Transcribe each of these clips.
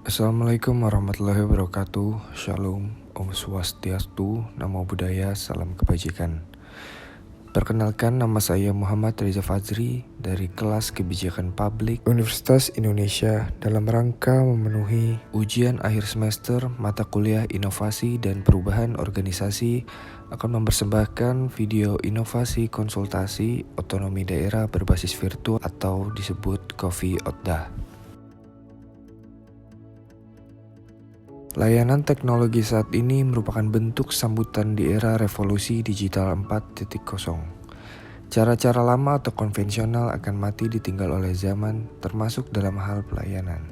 Assalamualaikum warahmatullahi wabarakatuh. Shalom, Om Swastiastu, Namo Buddhaya, Salam Kebajikan. Perkenalkan, nama saya Muhammad Reza Fazri dari kelas Kebijakan Publik Universitas Indonesia dalam rangka memenuhi ujian akhir semester mata kuliah Inovasi dan Perubahan Organisasi akan mempersembahkan video inovasi konsultasi otonomi daerah berbasis virtual atau disebut Coffee Otda. Layanan teknologi saat ini merupakan bentuk sambutan di era revolusi digital 4.0. Cara-cara lama atau konvensional akan mati ditinggal oleh zaman, termasuk dalam hal pelayanan.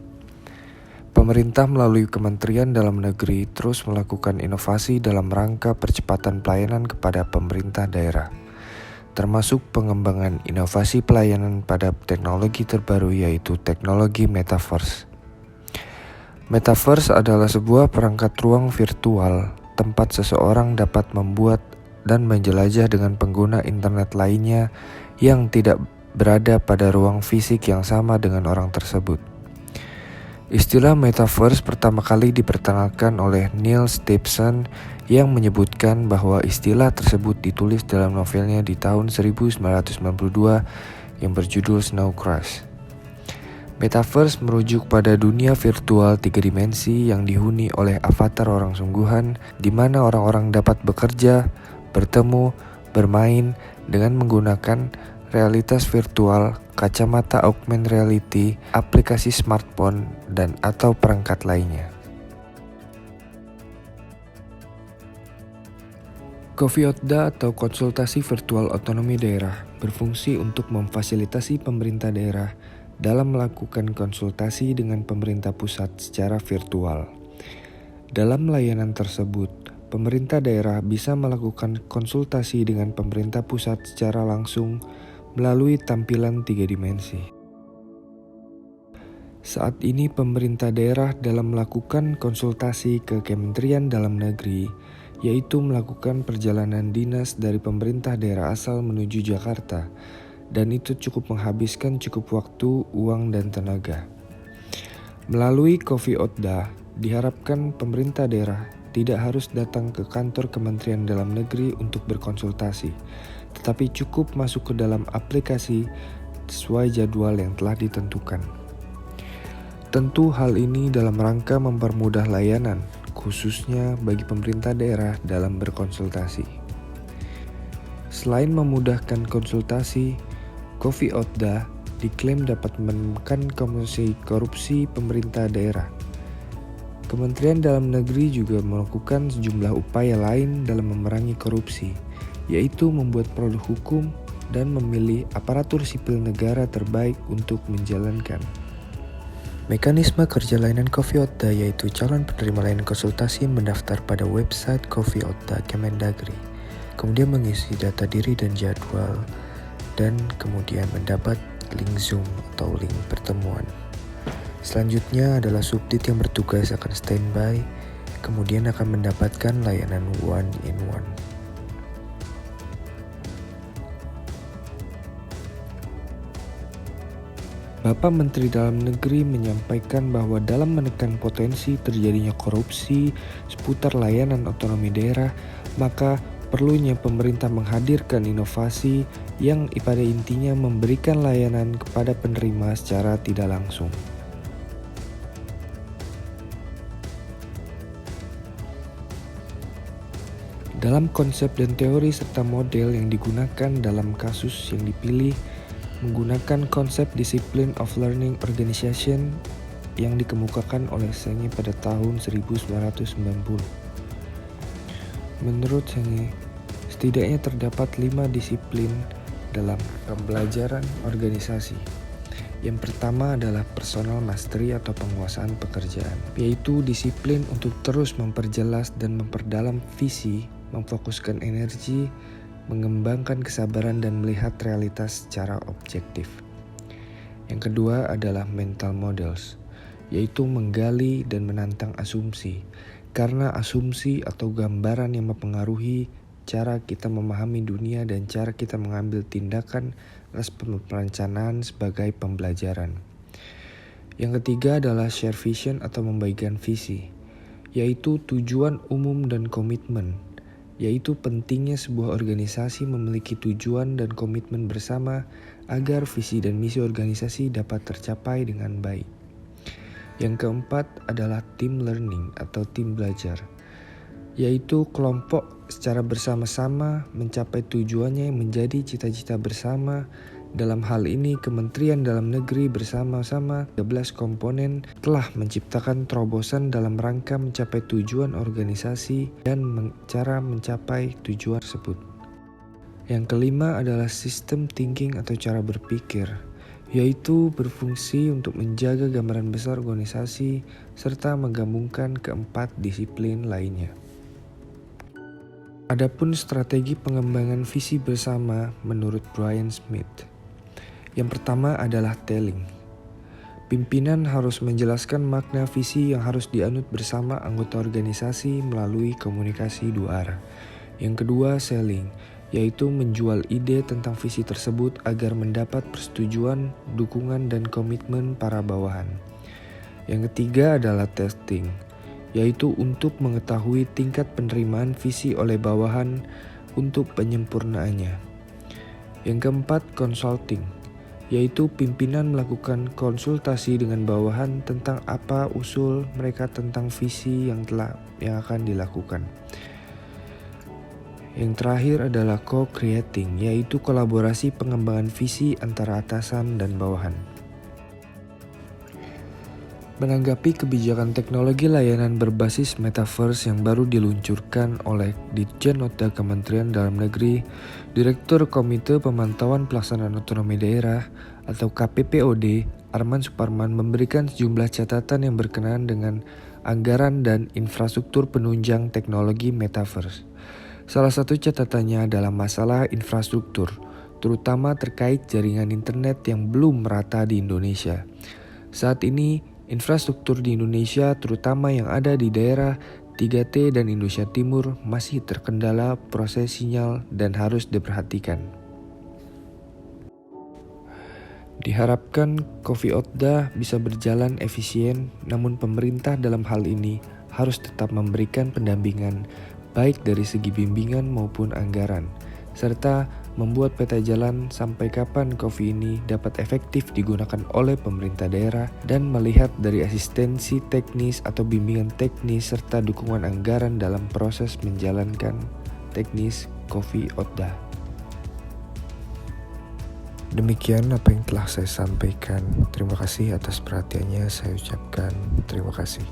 Pemerintah melalui Kementerian Dalam Negeri terus melakukan inovasi dalam rangka percepatan pelayanan kepada pemerintah daerah, termasuk pengembangan inovasi pelayanan pada teknologi terbaru yaitu teknologi Metaverse. Metaverse adalah sebuah perangkat ruang virtual tempat seseorang dapat membuat dan menjelajah dengan pengguna internet lainnya yang tidak berada pada ruang fisik yang sama dengan orang tersebut. Istilah Metaverse pertama kali diperkenalkan oleh Neil Stephenson yang menyebutkan bahwa istilah tersebut ditulis dalam novelnya di tahun 1992 yang berjudul Snow Crash. Metaverse merujuk pada dunia virtual 3 dimensi yang dihuni oleh avatar orang sungguhan, di mana orang-orang dapat bekerja, bertemu, bermain dengan menggunakan realitas virtual, kacamata augmented reality, aplikasi smartphone, dan atau perangkat lainnya. Coffee Otda atau konsultasi virtual otonomi daerah berfungsi untuk memfasilitasi pemerintah daerah dalam melakukan konsultasi dengan pemerintah pusat secara virtual. Dalam layanan tersebut, pemerintah daerah bisa melakukan konsultasi dengan pemerintah pusat secara langsung melalui tampilan 3 dimensi. Saat ini pemerintah daerah dalam melakukan konsultasi ke Kementerian Dalam Negeri, yaitu melakukan perjalanan dinas dari pemerintah daerah asal menuju Jakarta, dan itu cukup menghabiskan waktu, uang, dan tenaga. Melalui Coffee Otda, diharapkan pemerintah daerah tidak harus datang ke kantor Kementerian Dalam Negeri untuk berkonsultasi, tetapi cukup masuk ke dalam aplikasi sesuai jadwal yang telah ditentukan. Tentu hal ini dalam rangka mempermudah layanan, khususnya bagi pemerintah daerah dalam berkonsultasi. Selain memudahkan konsultasi, Coffee Otda diklaim dapat menekan korupsi pemerintah daerah. Kementerian Dalam Negeri juga melakukan sejumlah upaya lain dalam memerangi korupsi, yaitu membuat produk hukum dan memilih aparatur sipil negara terbaik untuk menjalankan. Mekanisme kerja layanan Coffee Otda yaitu calon penerima layanan konsultasi mendaftar pada website Coffee Otda Kemendagri, kemudian mengisi data diri dan jadwal, dan kemudian mendapat link Zoom atau link pertemuan. Selanjutnya adalah subdit yang bertugas akan standby, kemudian akan mendapatkan layanan one-in-one. Bapak Menteri Dalam Negeri menyampaikan bahwa dalam menekan potensi terjadinya korupsi seputar layanan otonomi daerah, maka perlunya pemerintah menghadirkan inovasi yang pada intinya memberikan layanan kepada penerima secara tidak langsung. Dalam konsep dan teori serta model yang digunakan dalam kasus yang dipilih, menggunakan konsep disiplin of learning organization yang dikemukakan oleh Senge pada tahun 1990. Menurut Senge, setidaknya terdapat 5 disiplin dalam pembelajaran organisasi. Yang pertama adalah personal mastery atau penguasaan pekerjaan, yaitu disiplin untuk terus memperjelas dan memperdalam visi, memfokuskan energi, mengembangkan kesabaran dan melihat realitas secara objektif. Yang kedua adalah mental models, yaitu menggali dan menantang asumsi, karena asumsi atau gambaran yang mempengaruhi cara kita memahami dunia dan cara kita mengambil tindakan atas perencanaan sebagai pembelajaran. Yang ketiga adalah share vision atau membagikan visi, yaitu tujuan umum dan komitmen, yaitu pentingnya sebuah organisasi memiliki tujuan dan komitmen bersama agar visi dan misi organisasi dapat tercapai dengan baik. Yang keempat adalah team learning atau tim belajar, yaitu kelompok secara bersama-sama mencapai tujuannya yang menjadi cita-cita bersama. Dalam hal ini, Kementerian Dalam Negeri bersama-sama 13 komponen telah menciptakan terobosan dalam rangka mencapai tujuan organisasi dan cara mencapai tujuan tersebut. Yang kelima adalah sistem thinking atau cara berpikir, yaitu berfungsi untuk menjaga gambaran besar organisasi serta menggabungkan keempat disiplin lainnya. Adapun strategi pengembangan visi bersama menurut Brian Smith. Yang pertama adalah telling. Pimpinan harus menjelaskan makna visi yang harus dianut bersama anggota organisasi melalui komunikasi 2 arah. Yang kedua, selling, yaitu menjual ide tentang visi tersebut agar mendapat persetujuan, dukungan, dan komitmen para bawahan. Yang ketiga adalah testing, yaitu untuk mengetahui tingkat penerimaan visi oleh bawahan untuk penyempurnaannya. Yang keempat, consulting, yaitu pimpinan melakukan konsultasi dengan bawahan tentang apa usul mereka tentang visi yang akan dilakukan. Yang terakhir adalah co-creating, yaitu kolaborasi pengembangan visi antara atasan dan bawahan. Menanggapi kebijakan teknologi layanan berbasis metaverse yang baru diluncurkan oleh Ditjen Oda Kementerian Dalam Negeri, Direktur Komite Pemantauan Pelaksanaan Otonomi Daerah atau KPPOD, Arman Suparman memberikan sejumlah catatan yang berkenaan dengan anggaran dan infrastruktur penunjang teknologi metaverse. Salah satu catatannya adalah masalah infrastruktur, terutama terkait jaringan internet yang belum merata di Indonesia. Saat ini, infrastruktur di Indonesia, terutama yang ada di daerah 3T dan Indonesia Timur, masih terkendala proses sinyal dan harus diperhatikan. Diharapkan Coffee-Otda bisa berjalan efisien, namun pemerintah dalam hal ini harus tetap memberikan pendampingan baik dari segi bimbingan maupun anggaran, serta membuat peta jalan sampai kapan Coffee ini dapat efektif digunakan oleh pemerintah daerah dan melihat dari asistensi teknis atau bimbingan teknis serta dukungan anggaran dalam proses menjalankan teknis Coffee-Otda. Demikian apa yang telah saya sampaikan. Terima kasih atas perhatiannya, saya ucapkan terima kasih.